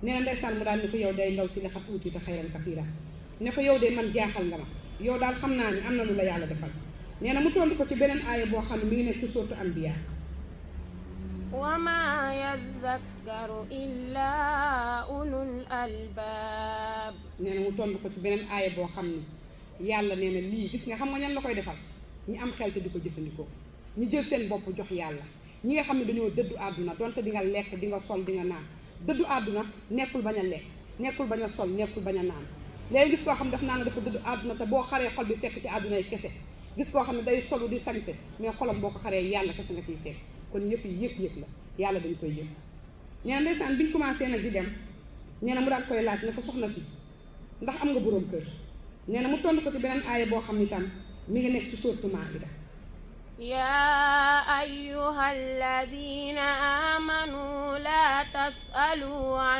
nee na ndeysaan mu daal ni ko yow day ndaw si la xam uti te xayran kasiira ne ko yow de man jaaxal nga ma yow daal xam naa ni am na lu la yàlla defal nee na mu tontu ko ci beneen aaya boo xam ne mi ngi nekk ci sourate Anbiya wa maa yadhakkaru illaa ulul albaab nee na mu tontu ko ci beneen aaya boo xam ne yàlla nee na lii gis nga xam nga ñan la koy defal ñi am xel te di ko jëfandikoo ñu jël seen bopp jox yàlla ñi nga xam ne dañoo dëddu àdduna donte di nga lekk di nga sol di nga naan dëddu àdduna nekkul bañ a lekk nekkul bañ a sol nekkul bañ a naan léegi gis koo xam ne daf naa nga dafa dëddu àdduna te boo xaree xol bi fekk ci àdduna yi kese gis koo xam ne day solu di sañse mais xolam boo ko xaree yàlla kese nga ciy fekk kon yëf yi yëg-yëg la yàlla dañ koy yëg nee na ndeysaan biñ commencé nag di dem nee na mu daan koy laaj ne ko soxna si ndax am nga boroom kër nee na mu tontu ko ci beneen aaya boo xam ni tam mi ngi nekk ci sourate Maa'ida yaa ayyuhal ladiina aamanu laa tas'alu